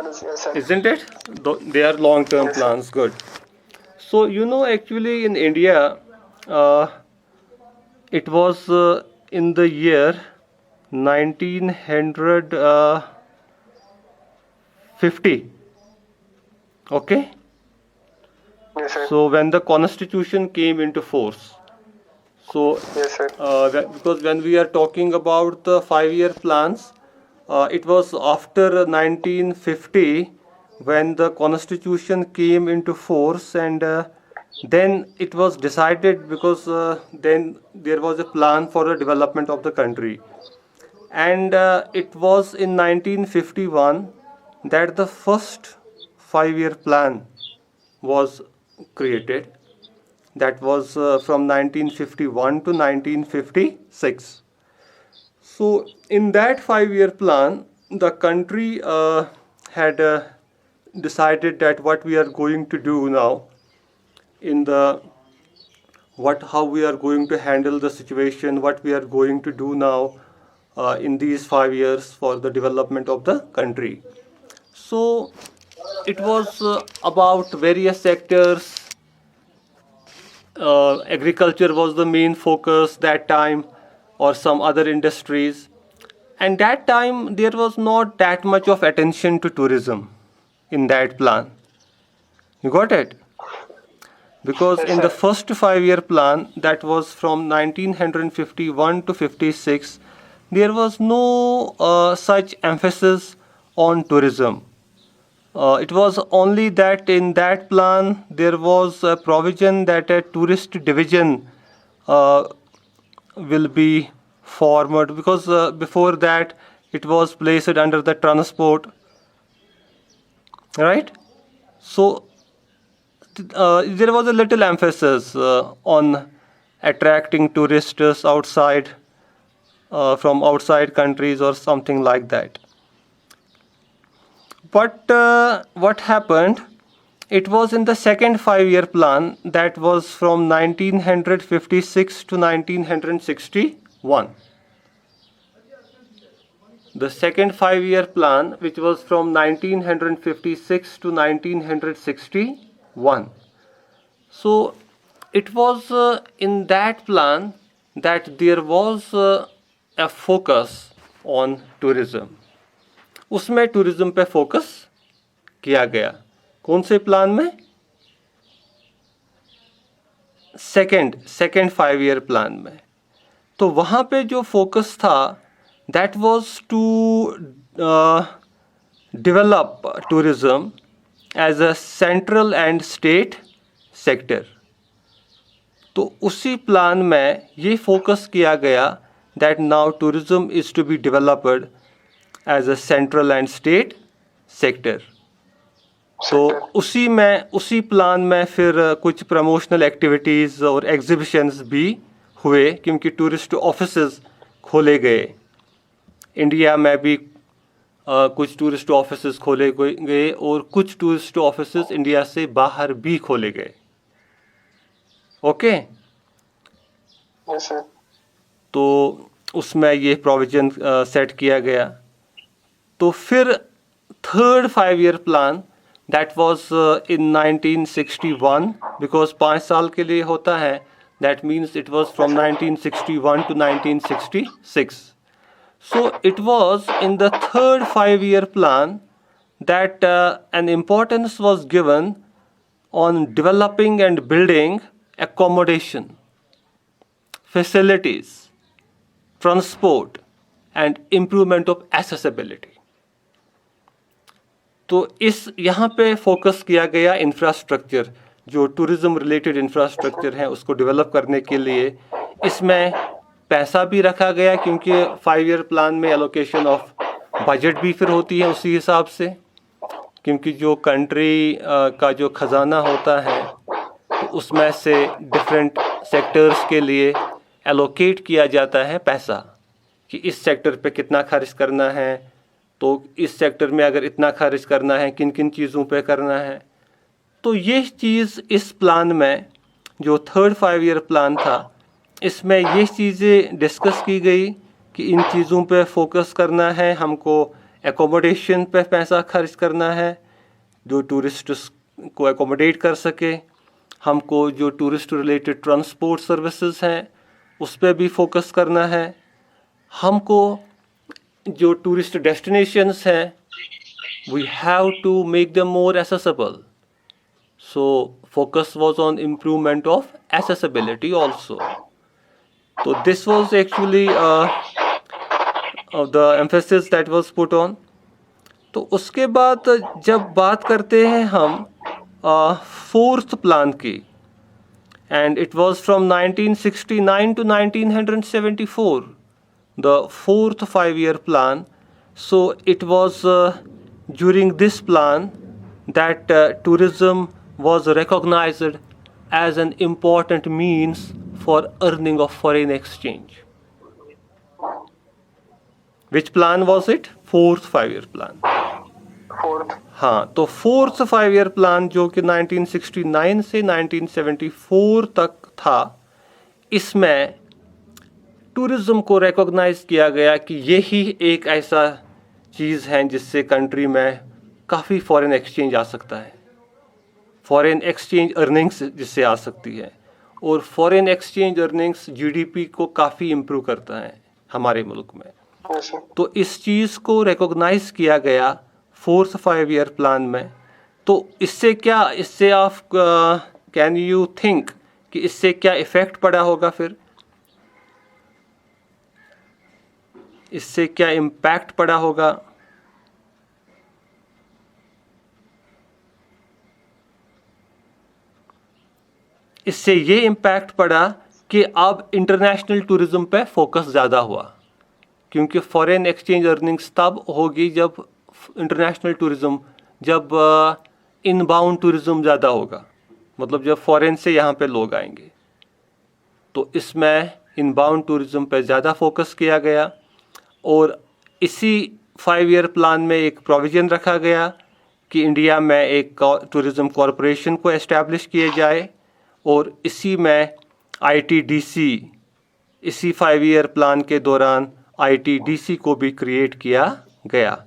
plans, yes, sir. isn't it? They are long-term Yes, sir. plans. Good. So actually in India, uh, it was in the year 1950. Okay. Yes, sir. So when the constitution came into force, so Yes, sir. because when we are talking about the 5 year plans, it was after 1950 when the constitution came into force, and then it was decided, because then there was a plan for the development of the country, and it was in 1951 that the first 5 year plan was created. That was from 1951 to 1956. So, in that 5 year plan, the country had decided that what we are going to do now in the what how we are going to handle the situation, what we are going to do now in these 5 years for the development of the country. So, it was about various sectors. Agriculture was the main focus that time, or some other industries, and that time there was not that much of attention to tourism in that plan. You got it? Because Yes, in the sir. first 5 year plan, that was from 1951 to 56, there was no such emphasis on tourism. It was only that in that plan there was a provision that a tourist division uh, will be formed, because before that it was placed under the transport, right? So there was a little emphasis on attracting tourists outside, from outside countries or something like that. But what happened? It was in the second 5 year plan, that was from 1956 to 1961. The second 5 year plan, which was from 1956 to 1961. So it was in that plan that there was a focus on tourism. उसमें tourism पे focus किया गया. कौन से plan में? Second 5 year plan में. तो वहाँ पे जो फोकस था, that was to develop tourism as a central and state sector. तो उसी प्लान में ये फोकस किया गया that now tourism is to be developed as a central and state sector. तो उसी प्लान में फिर कुछ प्रमोशनल एक्टिविटीज़ और एग्जीबिशंस भी हुए, क्योंकि टूरिस्ट ऑफिसेज खोले गए. इंडिया में भी कुछ टूरिस्ट ऑफिसेज खोले गए, और कुछ टूरिस्ट ऑफिसेज इंडिया से बाहर भी खोले गए. ओके. Yes, sir. तो उसमें ये प्रोविजन सेट किया गया. तो फिर third 5 year plan, that was in 1961, because 5 साल के लिए होता है. That means it was from 1961 to 1966. So it was in the third 5 year plan that an importance was given on developing and building accommodation, facilities, transport, and improvement of accessibility. तो इस यहाँ पे focus किया गया infrastructure, जो tourism related infrastructure है उसको develop करने के लिए. इसमें पैसा भी रखा गया, क्योंकि 5 year प्लान में एलोकेशन ऑफ बजट भी फिर होती है उसी हिसाब से, क्योंकि जो कंट्री का जो ख़जाना होता है, तो उसमें से डिफरेंट सेक्टर्स के लिए एलोकेट किया जाता है पैसा, कि इस सेक्टर पे कितना खर्च करना है, तो इस सेक्टर में अगर इतना खर्च करना है, किन किन चीज़ों पे करना है. तो ये चीज़ इस प्लान में, जो थर्ड 5 year प्लान था, इसमें ये चीज़ें डिस्कस की गई कि इन चीज़ों पे फोकस करना है, हमको एकोमोडेशन पे पैसा खर्च करना है, जो टूरिस्ट को एकोमोडेट कर सके। हमको जो टूरिस्ट रिलेटेड ट्रांसपोर्ट सर्विसेज हैं उस पर भी फोकस करना है। हमको जो टूरिस्ट डेस्टिनेशंस हैं we have to make them more accessible. So focus was on improvement of accessibility also. So this was actually the emphasis that was put on. तो उसके बाद जब बात करते हैं हम फोर्थ प्लान की, and it was from 1969 to 1974, the fourth 5-year plan. So it was during this plan that tourism was recognized as an important means for earning of foreign exchange. Which plan was it? Fourth 5-year plan. Fourth. हाँ, तो fourth 5-year plan जो कि 1969 से 1974 तक था, इसमें tourism को recognise किया गया कि यही एक ऐसा चीज़ है जिससे कंट्री में काफ़ी फॉरेन एक्सचेंज आ सकता है, फॉरेन एक्सचेंज अर्निंग्स जिससे आ सकती है, और फॉरेन एक्सचेंज अर्निंग्स जीडीपी को काफ़ी इम्प्रूव करता है हमारे मुल्क में। तो इस चीज़ को रिकॉग्नाइज किया गया फोर्थ 5-year प्लान में। तो इससे आप कैन यू थिंक कि इससे क्या इफ़ेक्ट पड़ा होगा, फिर इससे क्या इम्पैक्ट पड़ा होगा? इससे ये इम्पैक्ट पड़ा कि अब इंटरनेशनल टूरिज़्म पे फोकस ज़्यादा हुआ, क्योंकि फॉरेन एक्सचेंज अर्निंग्स तब होगी जब इंटरनेशनल टूरिज़्म, जब इनबाउंड टूरिज़्म ज़्यादा होगा, मतलब जब फॉरेन से यहाँ पे लोग आएंगे। तो इसमें इनबाउंड टूरिज़्म पे ज़्यादा फोकस किया गया, और इसी 5-year प्लान में एक प्रोविज़न रखा गया कि इंडिया में एक टूरिज़्म कॉरपोरेशन को एस्टैब्लिश किया जाए, और इसी में ITDC, इसी 5-year प्लान के दौरान ITDC को भी क्रिएट किया गया।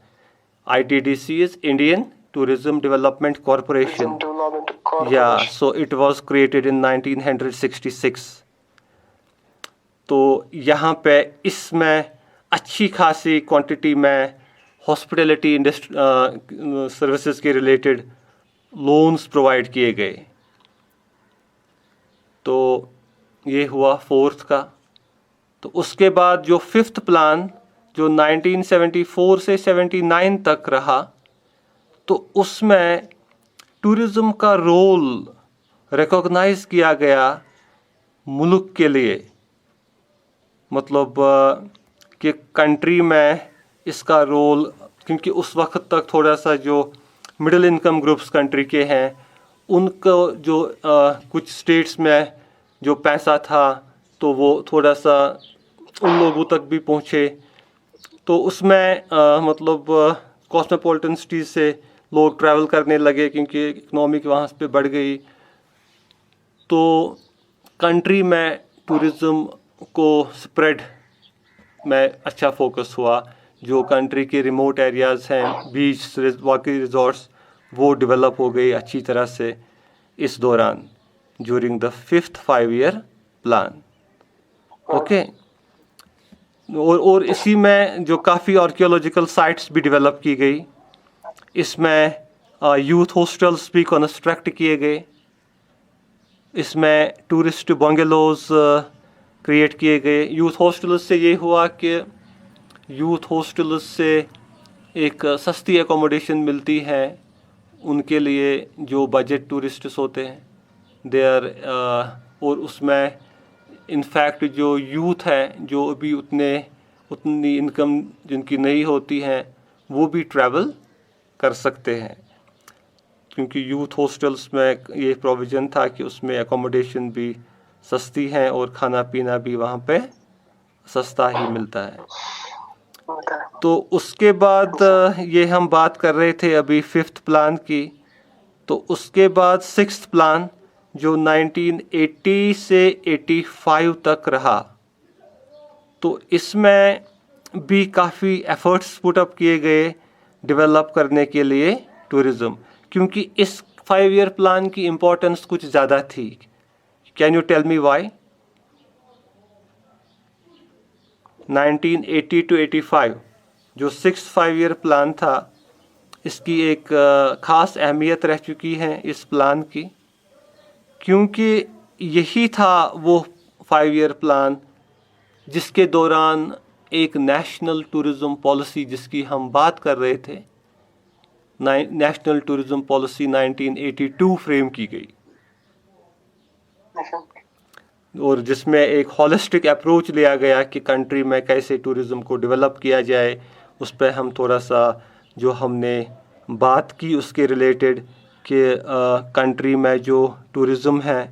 ITDC is Indian Tourism Development Corporation. Yeah, so it was created in 1966. तो यहाँ पे इसमें अच्छी खासी क्वांटिटी में हॉस्पिटैलिटी सर्विसेज के रिलेटेड लोन्स प्रोवाइड किए गए। तो ये हुआ फोर्थ का। तो उसके बाद जो फिफ्थ प्लान जो 1974 से 79 तक रहा, तो उसमें टूरिज़्म का रोल रिकॉग्नाइज किया गया मुल्क के लिए, मतलब कि कंट्री में इसका रोल, क्योंकि उस वक्त तक थोड़ा सा जो मिडिल इनकम ग्रुप्स कंट्री के हैं उनको जो कुछ स्टेट्स में जो पैसा था तो वो थोड़ा सा उन लोगों तक भी पहुँचे। तो उसमें मतलब कॉस्मोपॉलिटन सिटीज़ से लोग ट्रैवल करने लगे क्योंकि इकनॉमिक वहाँ पे बढ़ गई। तो कंट्री में टूरिज़्म को स्प्रेड में अच्छा फोकस हुआ। जो कंट्री के रिमोट एरियाज़ हैं, बीच वाकई रिजॉर्ट्स, वो डेवलप हो गई अच्छी तरह से इस दौरान, during the fifth 5-year plan. Okay. और इसी में जो काफ़ी आर्कियोलॉजिकल साइट्स भी डेवलप की गई, इसमें यूथ हॉस्टल्स भी कंस्ट्रक्ट किए गए, इसमें टूरिस्ट बंगलोज क्रिएट किए गए। यूथ हॉस्टल्स से ये हुआ कि यूथ हॉस्टल्स से एक सस्ती एकोमोडेशन मिलती है उनके लिए जो बजट टूरिस्ट्स होते हैं देयर, और उसमें इनफैक्ट जो यूथ है जो अभी उतनी इनकम जिनकी नहीं होती हैं वो भी ट्रैवल कर सकते हैं, क्योंकि यूथ हॉस्टल्स में ये प्रोविज़न था कि उसमें एकोमोडेशन भी सस्ती है और खाना पीना भी वहाँ पे सस्ता ही मिलता है। तो उसके बाद ये हम बात कर रहे थे अभी फिफ्थ प्लान की। तो उसके बाद सिक्स्थ प्लान जो 1980 से 85 तक रहा, तो इसमें भी काफ़ी एफ़र्ट्स पुट अप किए गए डेवलप करने के लिए टूरिज़्म, क्योंकि इस 5 ईयर प्लान की इम्पोर्टेंस कुछ ज़्यादा थी। Can you tell me why? 1980 to 85 जो 6 5 ईयर प्लान था, इसकी एक ख़ास अहमियत रह चुकी है इस प्लान की, क्योंकि यही था वो 5 ईयर प्लान जिसके दौरान एक नेशनल टूरिज़्म पॉलिसी जिसकी हम बात कर रहे थे, नेशनल टूरिज़्म पॉलिसी 1982 फ्रेम की गई, और जिसमें एक हॉलिस्टिक अप्रोच लिया गया कि कंट्री में कैसे टूरिज़्म को डेवलप किया जाए। उस पर हम थोड़ा सा जो हमने बात की उसके रिलेटेड कि कंट्री में जो टूरिज़्म है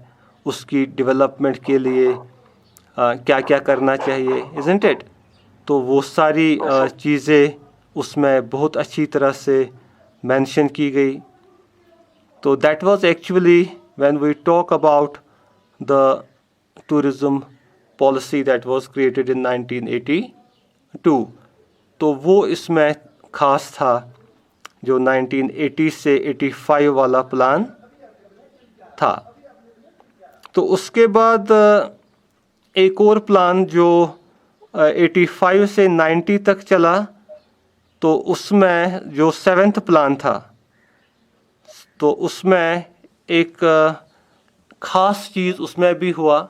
उसकी डेवलपमेंट के लिए क्या क्या करना चाहिए, इज़न्ट इट? तो वो सारी चीज़ें उसमें बहुत अच्छी तरह से मेंशन की गई। तो that was actually when we talk about the tourism policy that was created in 1982, तो वो इसमें ख़ास था जो 1980 से 85 वाला प्लान था। तो उसके बाद एक और प्लान जो 85 से 90 तक चला, तो उसमें जो 7th प्लान था, तो उसमें एक ख़ास चीज़ उसमें भी हुआ,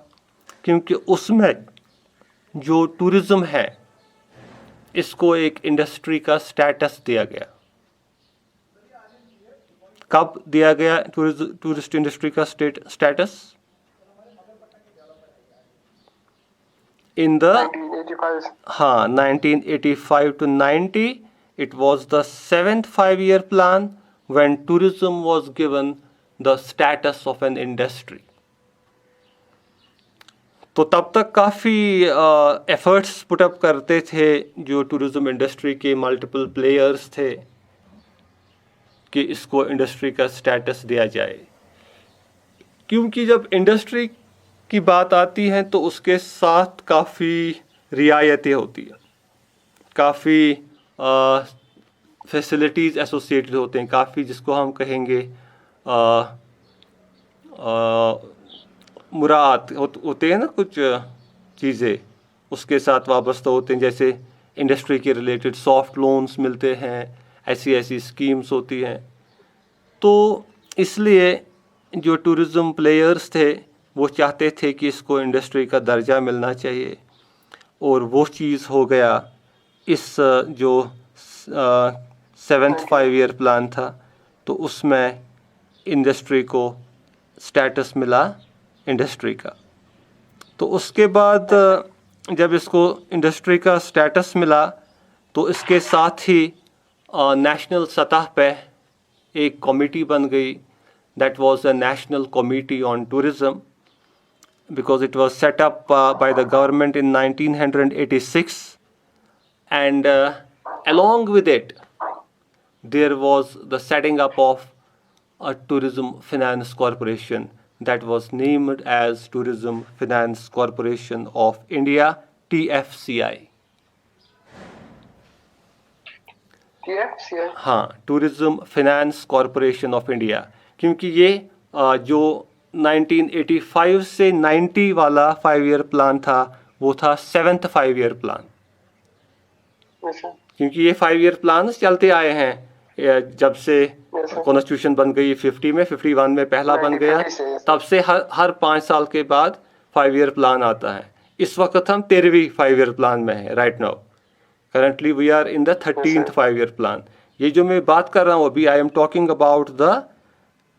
क्योंकि उसमें जो टूरिज़्म है इसको एक इंडस्ट्री का स्टेटस दिया गया। कब दिया गया टूरिस्ट इंडस्ट्री का स्टेटस? In the 1985. हाँ 1985 to 90 it was the 7th 5 year plan when tourism was given the status of an industry. तो तब तक काफ़ी एफर्ट्स पुटअप करते थे जो टूरिज़्म इंडस्ट्री के मल्टीपल प्लेयर्स थे कि इसको इंडस्ट्री का स्टेटस दिया जाए, क्योंकि जब इंडस्ट्री की बात आती है तो उसके साथ काफ़ी रियायतें होती हैं, काफ़ी फैसिलिटीज़ एसोसिएटेड होते हैं, काफ़ी जिसको हम कहेंगे मुराद होते हैं ना, कुछ चीज़ें उसके साथ वाबस्ता होते हैं, जैसे इंडस्ट्री के रिलेटेड सॉफ्ट लोन्स मिलते हैं, ऐसी ऐसी स्कीम्स होती हैं। तो इसलिए जो टूरिज़्म प्लेयर्स थे वो चाहते थे कि इसको इंडस्ट्री का दर्जा मिलना चाहिए, और वो चीज़ हो गया इस जो 7th 5 ईयर प्लान था, तो उसमें इंडस्ट्री को स्टेटस मिला इंडस्ट्री का। तो उसके बाद जब इसको इंडस्ट्री का स्टेटस मिला तो इसके साथ ही नेशनल सतह पे एक कमेटी बन गई, that was a national committee on tourism, because it was set up by the government in 1986, and along with it there was the setting up of a tourism finance corporation that was named as Tourism Finance Corporation of India, TFCI. TFCI. हाँ, tourism finance corporation of India, क्योंकि ये जो 1985 से 90 वाला 5 year plan था वो था 7th 5 year plan, अच्छा. क्योंकि ये 5 ईयर प्लान चलते आए हैं जब से कॉन्स्टिट्यूशन बन गई 50 में, 51 में पहला बन गया, तब से हर 5 साल के बाद 5 ईयर प्लान आता है। इस वक्त हम 13वीं 5 ईयर प्लान में हैं right now. Currently we are in the 13th 5 year plan. ये जो मैं बात कर रहा हूँ अभी, I am talking about the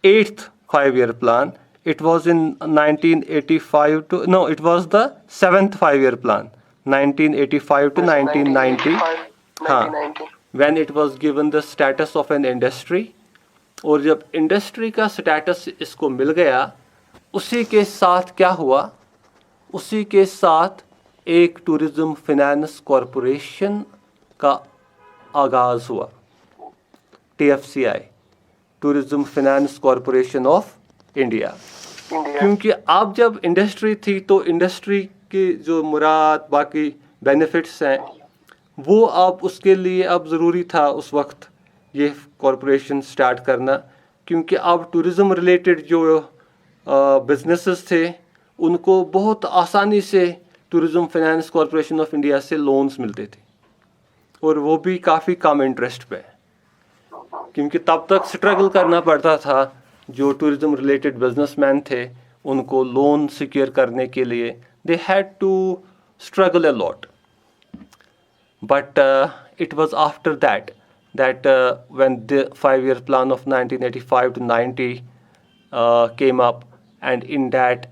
8th 5 year plan. It was in 1985 to, no it was the 7th 5 year plan 1985 to 1990, हाँ, when it was given the status of an industry। और जब इंडस्ट्री का स्टेटस इसको मिल गया, उसी के साथ क्या हुआ, उसी के साथ एक टूरिज़्म फाइनेंस कॉरपोरेशन का आगाज़ हुआ, TFCI, tourism finance corporation of India. क्योंकि अब जब इंडस्ट्री थी तो इंडस्ट्री के जो मुराद बाकी बेनिफिट्स हैं वो अब उसके लिए अब ज़रूरी था उस वक्त ये कॉरपोरेशन स्टार्ट करना, क्योंकि अब टूरिज़म रिलेटेड जो बिजनेसेस थे उनको बहुत आसानी से tourism finance corporation of India से लोन्स मिलते थे, और वो भी काफ़ी कम इंटरेस्ट पे, क्योंकि तब तक स्ट्रगल करना पड़ता था जो टूरिज़म रिलेटेड बिजनेसमैन थे उनको लोन सिक्योर करने के लिए, they had to struggle a lot. But it was after that when the 5-year plan of 1985 to 90 came up, and in that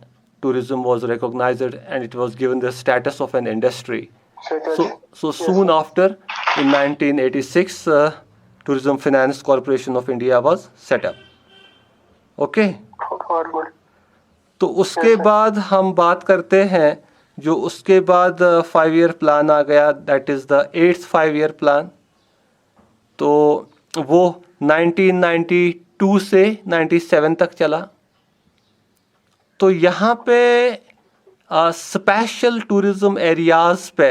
tourism was recognized and it was given the status of an industry. So soon after, in 1986, Tourism Finance Corporation of India was set up. Okay. और good. तो उसके बाद हम बात करते हैं जो उसके बाद 5-year प्लान आ गया, that is the 8th 5-year plan. तो वो 1992 से 97 तक चला. तो यहाँ पे स्पेशल टूरिज़म एरियाज़ पे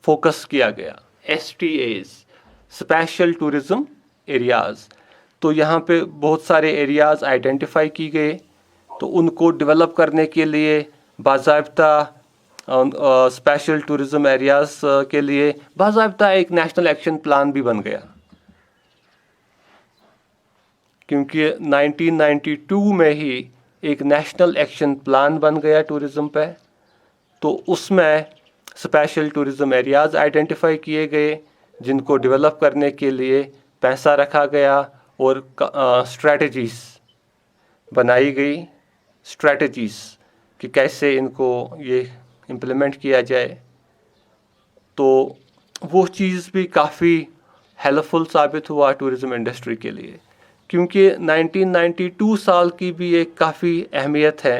फोकस किया गया, STAs, स्पेशल टूरिज़म एरियाज़. तो यहाँ पे बहुत सारे एरियाज़ आइडेंटिफाई की गए, तो उनको डेवलप करने के लिए बाज़ाब्ता स्पेशल टूरिज़म एरियाज़ के लिए बाज़ाब्ता एक नेशनल एक्शन प्लान भी बन गया, क्योंकि 1992 में ही एक नेशनल एक्शन प्लान बन गया टूरिज़म पे. तो उसमें स्पेशल टूरिज़म एरियाज़ आइडेंटिफाई किए गए जिनको डेवलप करने के लिए पैसा रखा गया और स्ट्रेटजीज़ बनाई गई, स्ट्रेटजीज़ कि कैसे इनको ये इम्प्लीमेंट किया जाए. तो वो चीज़ भी काफ़ी हेल्पफुल साबित हुआ टूरिज़म इंडस्ट्री के लिए, क्योंकि 1992 साल की भी एक काफ़ी अहमियत है.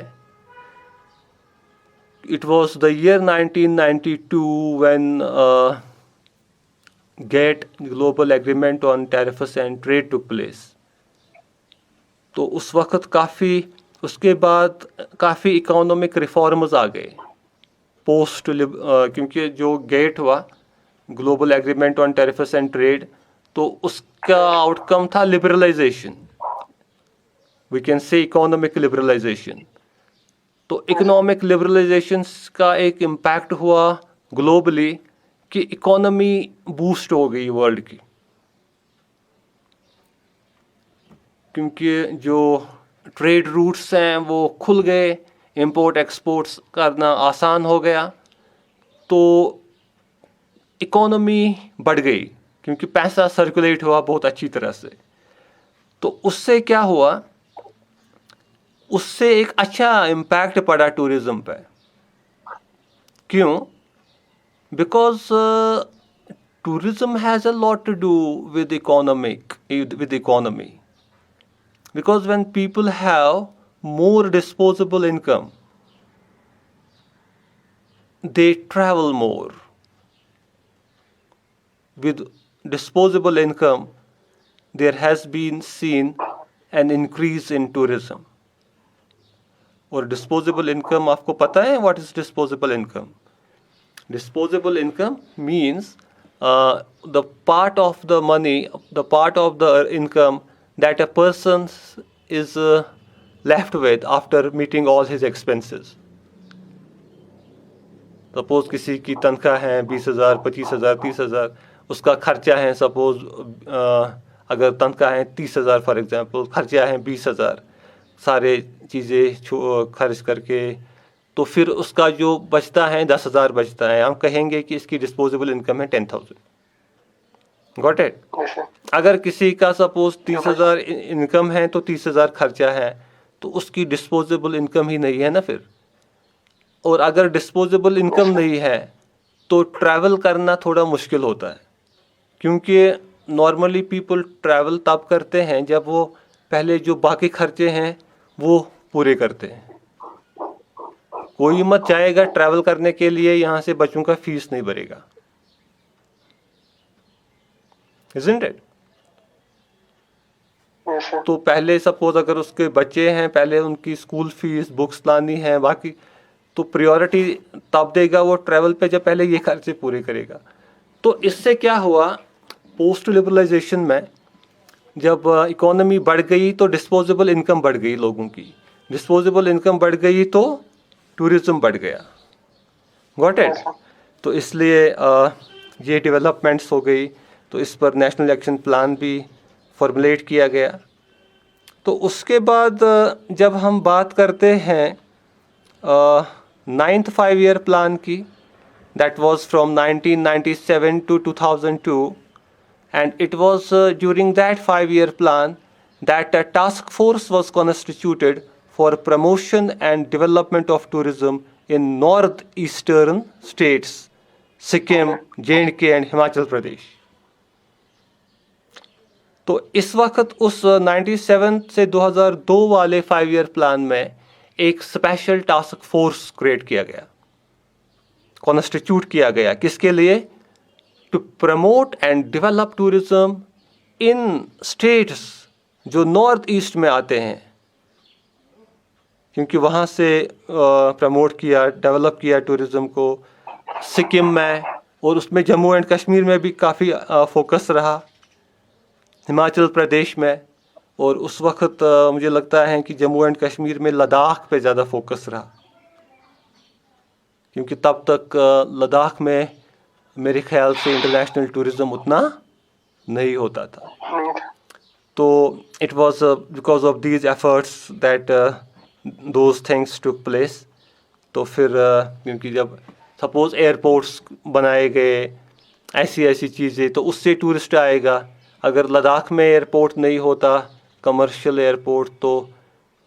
It was the year 1992 when GATT, global agreement on tariffs and trade took place. तो उस वक्त उसके बाद काफ़ी इकोनॉमिक रिफॉर्म्स आ गए पोस्ट, क्योंकि जो गेट हुआ global agreement on tariffs and trade, तो उसका आउटकम था liberalisation, we can say economic liberalisation. तो इकोनॉमिक लिबरलाइजेशन का एक इम्पैक्ट हुआ ग्लोबली कि इकोनॉमी बूस्ट हो गई वर्ल्ड की, क्योंकि जो ट्रेड रूट्स हैं वो खुल गए, इंपोर्ट एक्सपोर्ट्स करना आसान हो गया, तो इकोनॉमी बढ़ गई क्योंकि पैसा सर्कुलेट हुआ बहुत अच्छी तरह से. तो उससे क्या हुआ, उससे एक अच्छा इम्पैक्ट पड़ा टूरिज़्म पे. क्यों? Because tourism has a lot to do with economy, because when people have more disposable income, they travel more. With disposable income, there has been seen an increase in tourism. और disposable income आपको पता है what is disposable income? Disposable income means the part of the money, the part of the income that a person is left with after meeting all his expenses. Suppose किसी की तनख्वाह है 20,000, 25,000, 30,000, उसका खर्चा है सपोज अगर तनख्वाह है 30,000 फॉर एग्जांपल, खर्चा है 20,000, सारे चीज़ें खर्च करके, तो फिर उसका जो बचता है 10,000 बचता है, हम कहेंगे कि इसकी डिस्पोजेबल इनकम है 10,000. Got it? अगर किसी का सपोज 30,000 इनकम है तो 30,000 खर्चा है, तो उसकी डिस्पोजेबल इनकम ही नहीं है ना फिर. और अगर डिस्पोजेबल इनकम नहीं है तो ट्रैवल करना थोड़ा मुश्किल होता है, क्योंकि नॉर्मली पीपल ट्रैवल तब करते हैं जब वो पहले जो बाकी खर्चे हैं वो पूरे करते हैं. कोई मत जाएगा ट्रैवल करने के लिए यहाँ से बच्चों का फीस नहीं भरेगा, isn't it? तो पहले सपोज अगर उसके बच्चे हैं, पहले उनकी स्कूल फीस, बुक्स लानी है, बाकी तो प्रायोरिटी तब देगा वो ट्रैवल पे जब पहले ये खर्चे पूरे करेगा. तो इससे क्या हुआ, पोस्ट लिबरलाइजेशन में जब इकोनॉमी बढ़ गई तो डिस्पोजेबल इनकम बढ़ गई लोगों की, डिस्पोजेबल इनकम बढ़ गई तो टूरिज़्म बढ़ गया। Got it? तो इसलिए ये डेवलपमेंट्स हो गई, तो इस पर नेशनल एक्शन प्लान भी फॉर्मुलेट किया गया। तो उसके बाद जब हम बात करते हैं 9th 5-year प्लान की, that was from 1997 to 2002, and it was during that 5-year plan that a task force was constituted for promotion and development of tourism in northeastern states, Sikkim, J&K and Himachal Pradesh. तो इस वक्त उस 97 से 2002 वाले 5-year plan में एक special task force create किया गया, कॉन्स्टिट्यूट किया गया, किसके लिए? To promote and develop tourism in states जो नॉर्थ ईस्ट में आते हैं, क्योंकि वहाँ से प्रमोट किया, डेवलप किया टूरिज्म को सिक्किम में, और उसमें जम्मू एंड कश्मीर में भी काफ़ी फोकस रहा, हिमाचल प्रदेश में, और उस वक्त मुझे लगता है कि जम्मू एंड कश्मीर में लद्दाख पे ज़्यादा फोकस रहा, क्योंकि तब तक लद्दाख में मेरे ख्याल से इंटरनेशनल टूरिज़्म उतना नहीं होता था। तो it was because of these efforts that those things took place. तो फिर क्योंकि जब सपोज़ एयरपोर्ट्स बनाए गए, ऐसी चीज़ें, तो उससे टूरिस्ट आएगा। अगर लद्दाख में एयरपोर्ट नहीं होता, कमर्शियल एयरपोर्ट, तो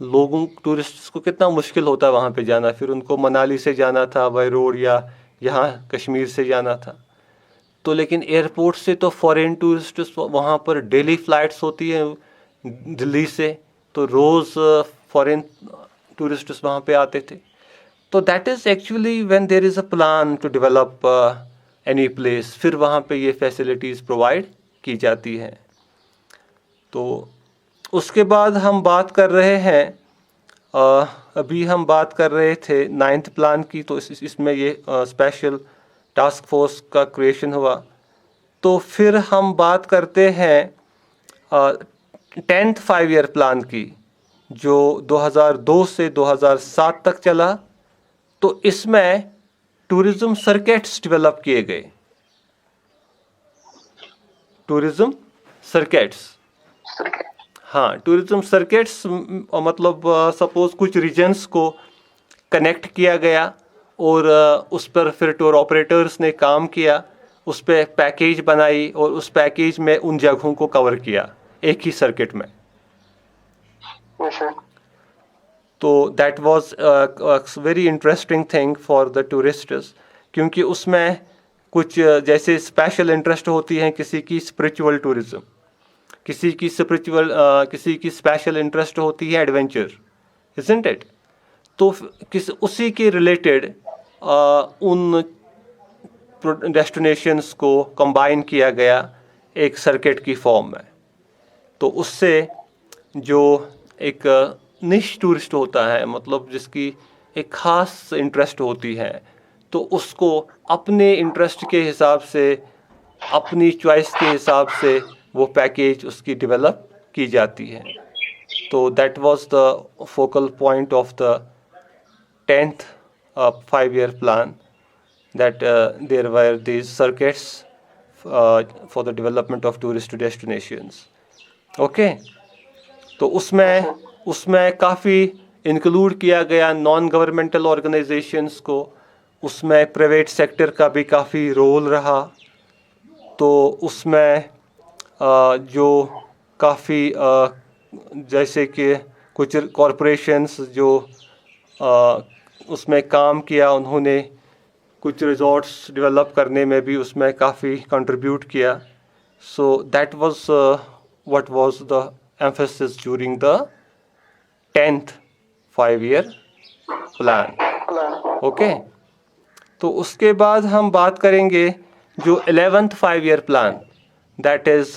लोगों टूरिस्ट्स को कितना मुश्किल होता वहाँ पे जाना। फिर उनको मनाली से जाना था बाय रोड, या यहाँ कश्मीर से जाना था। तो लेकिन एयरपोर्ट से तो फॉरेन टूरिस्ट्स वहाँ पर डेली फ़्लाइट्स होती हैं दिल्ली से, तो रोज़ फॉरेन टूरिस्ट्स वहाँ पे आते थे। तो that is actually when there is a plan to develop any place, फिर वहाँ पे ये फैसिलिटीज़ प्रोवाइड की जाती हैं। तो उसके बाद हम बात कर रहे हैं, अभी हम बात कर रहे थे 9th प्लान की, तो इसमें ये स्पेशल टास्क फोर्स का क्रिएशन हुआ। तो फिर हम बात करते हैं 10th 5-year प्लान की, जो 2002 से 2007 तक चला। तो इसमें टूरिज़्म सर्किट्स डेवलप किए गए, टूरिज़्म सर्किट्स। हाँ, टूरिज़्म सर्किट्स मतलब सपोज़ कुछ रीजन्स को कनेक्ट किया गया, और उस पर फिर टूर ऑपरेटर्स ने काम किया, उस पर पैकेज बनाई, और उस पैकेज में उन जगहों को कवर किया एक ही सर्किट में। तो that was very interesting thing for the tourists, क्योंकि उसमें कुछ जैसे स्पेशल इंटरेस्ट होती हैं किसी की स्पिरिचुअल टूरिज़्म, किसी की स्पेशल इंटरेस्ट होती है एडवेंचर, इज़न्ट इट? तो उसी के रिलेटेड उन डेस्टिनेशंस को कंबाइन किया गया एक सर्किट की फॉर्म में। तो उससे जो एक निश टूरिस्ट होता है, मतलब जिसकी एक ख़ास इंटरेस्ट होती है, तो उसको अपने इंटरेस्ट के हिसाब से, अपनी चॉइस के हिसाब से वो पैकेज उसकी डेवलप की जाती है। तो that was the focal point of the 10th 5-year plan, that there were these circuits for the development of tourist destinations. Okay, तो उसमें काफ़ी इंक्लूड किया गया नॉन गवर्नमेंटल ऑर्गेनाइजेशंस को, उसमें प्राइवेट सेक्टर का भी काफ़ी रोल रहा। तो उसमें जो काफ़ी जैसे कि कुछ कॉरपोरेशंस जो उसमें काम किया, उन्होंने कुछ रिजॉर्ट्स डेवलप करने में भी उसमें काफ़ी कंट्रीब्यूट किया। So that was what was the emphasis during the 10th 5-year plan. Okay, तो उसके बाद हम बात करेंगे जो 11th 5-year plan, that is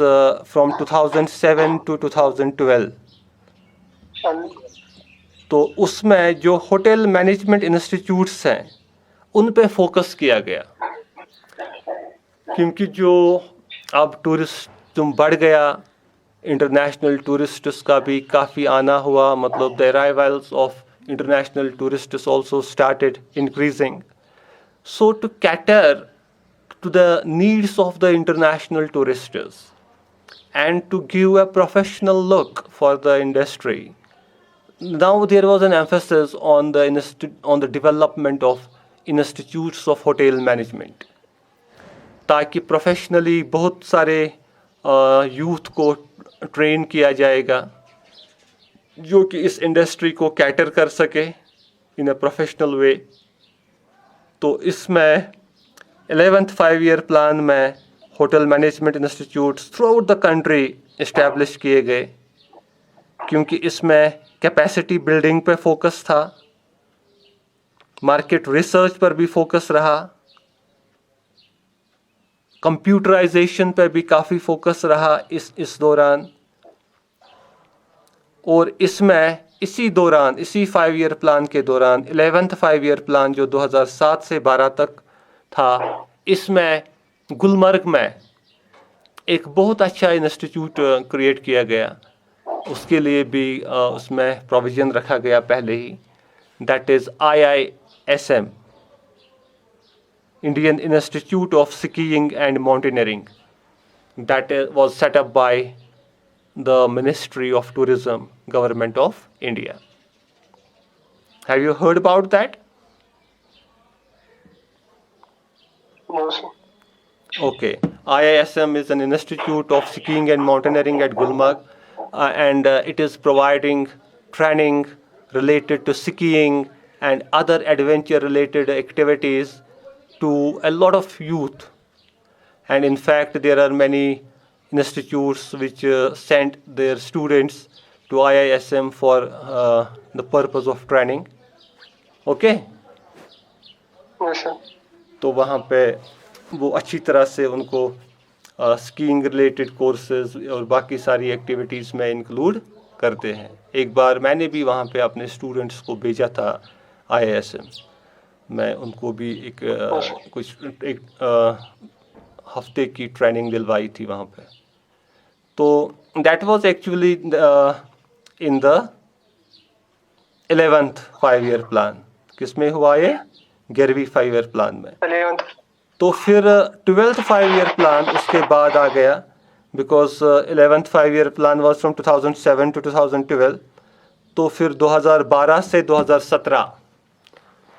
from 2007 to 2012। तो उसमें जो होटल मैनेजमेंट इंस्टीट्यूट्स हैं उन पे फोकस किया गया, क्योंकि जो अब टूरिज्म बढ़ गया, इंटरनेशनल टूरिस्ट्स का भी काफ़ी आना हुआ, मतलब the arrivals of international tourists also started increasing. So to cater to the needs of the international tourists and to give a professional look for the industry, now there was an emphasis on the development of institutes of hotel management, ताकि professionally बहुत सारे youth को train किया जाएगा जो कि इस industry को कैटर कर सके इन अ प्रोफेशनल वे. तो इसमें 11th 5-year प्लान में hotel management institutes through out the country establish किए गए, क्योंकि इसमें कैपेसिटी बिल्डिंग पे फोकस था, मार्केट रिसर्च पर भी फोकस रहा, कंप्यूटराइजेशन पे भी काफ़ी फोकस रहा इस दौरान. और इसमें इसी 5-year प्लान के दौरान 11th 5-year प्लान जो 2007 से 12 तक था, इसमें गुलमर्ग में एक बहुत अच्छा इंस्टीट्यूट क्रिएट किया गया. उसके लिए भी उसमें प्रोविज़न रखा गया पहले ही, that is IISM, Indian Institute of Skiing and Mountaineering, that was set up by the Ministry of Tourism, Government of India. Have you heard about that? No, sir. Okay. IISM is an institute of skiing and mountaineering at Gulmarg, and it is providing training related to skiing and other adventure related activities to a lot of youth. And in fact, there are many institutes which send their students to IISM for the purpose of training. Okay? Yes, sir. तो वहाँ पे वो अच्छी तरह से उनको skiing related courses और बाकी सारी एक्टिविटीज़ में इंक्लूड करते हैं. एक बार मैंने भी वहाँ पे अपने स्टूडेंट्स को भेजा था IISM. मैं उनको भी एक हफ्ते की ट्रेनिंग दिलवाई थी वहाँ पे. तो that was actually in the 11th 5-year plan. किसमें हुआ ये? 11वीं 5-year प्लान में. 11th. तो फिर 12th 5-year प्लान उसके बाद आ गया, because 11th 5-year plan was from 2007 to 2012. तो फिर 2012 से 2017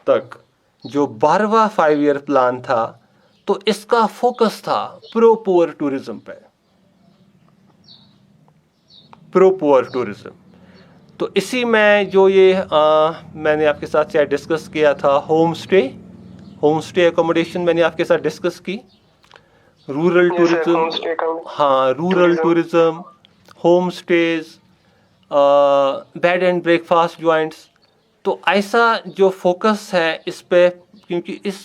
तक जो 12वां 5-year प्लान था, तो इसका फोकस था प्रो पुअर टूरिज्म पे. Pro poor tourism. तो इसी में जो ये मैंने आपके साथ शायद डिस्कस किया था, होम स्टे एकोमोडेशन मैंने आपके साथ डिस्कस की. Rural Yes, sir. Tourism, Homestay का- हाँ, rural tourism, home stage, bed and breakfast joints. तो ऐसा जो फोकस है इस पे, क्योंकि इस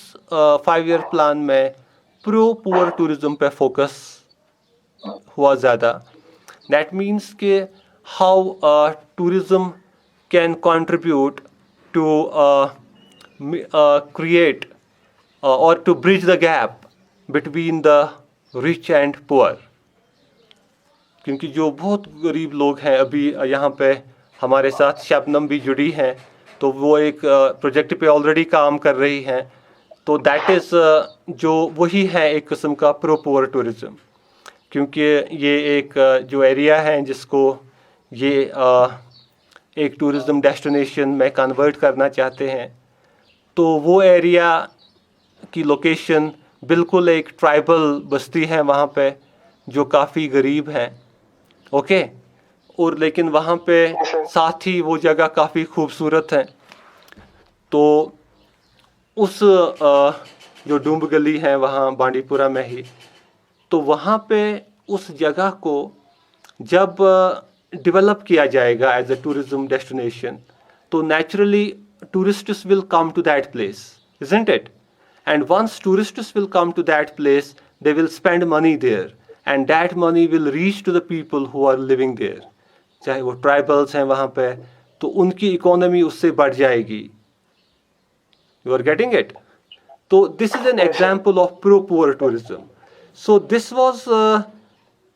5-year प्लान में प्रो पुअर टूरिज्म पे फोकस हुआ ज़्यादा. दैट मीन्स के how tourism can contribute to create or to bridge the gap between the rich and poor. क्योंकि जो बहुत गरीब लोग हैं, अभी यहाँ पे हमारे साथ शबनम भी जुड़ी हैं, तो वो एक प्रोजेक्ट पे ऑलरेडी काम कर रही हैं. तो दैट इज़ जो वही है एक किस्म का प्रो पुअर टूरिज्म, क्योंकि ये एक जो एरिया है जिसको ये एक टूरिज्म डेस्टिनेशन में कन्वर्ट करना चाहते हैं, तो वो एरिया की लोकेशन बिल्कुल एक ट्राइबल बस्ती है वहाँ पे, जो काफ़ी गरीब हैं. ओके. और लेकिन वहाँ पे साथ ही वो जगह काफ़ी खूबसूरत है. तो उस जो डूब गली है वहाँ बांडीपुरा में ही, तो वहाँ पे उस जगह को जब डेवलप किया जाएगा एज अ टूरिज्म डेस्टिनेशन, तो naturally tourists will come to that place, isn't it? And once tourists will come to that place, they will spend money there, and that money will reach to the people who are living there. चाहे वो tribals हैं वहाँ पे, तो उनकी economy उससे बढ़ जाएगी. You are getting it? So this is an example of pro-poor tourism. So this was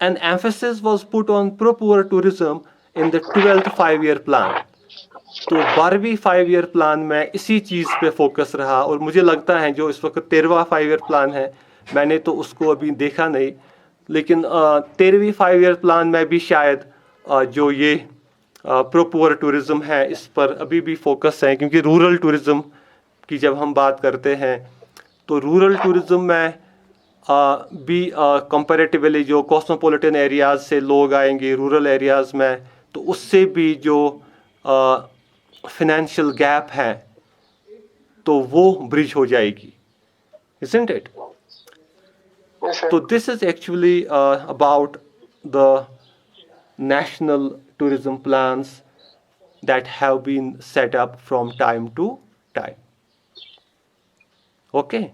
an emphasis was put on pro-poor tourism in the 12th 5-year plan. तो 12वीं 5-year plan में इसी चीज़ पे फोकस रहा, और मुझे लगता है जो इस वक्त 13वां 5-year plan है, मैंने तो उसको अभी देखा नहीं, लेकिन 13वीं 5-year plan में भी शायद जो ये pro-poor tourism है इस पर अभी भी फोकस है, क्योंकि रूरल टूरिज़म की जब हम बात करते हैं तो रूरल टूरिज़म में भी कंपैरेटिवली जो कॉस्मोपॉलिटन एरियाज़ से लोग आएंगे रूरल एरियाज़ में, तो उससे भी जो फाइनेंशियल गैप है तो वो ब्रिज हो जाएगी, isn't it? Yes, sir. So this is actually about the national tourism plans that have been set up from time to time. Okay.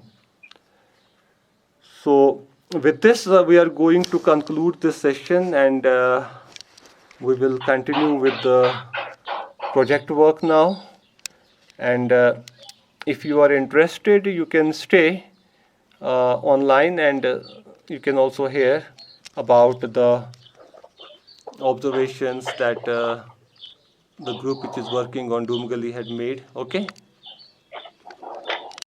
So with this we are going to conclude this session, and we will continue with the project work now. And if you are interested, you can stay online, and you can also hear about the observations that the group which is working on Doomgully had made. Okay.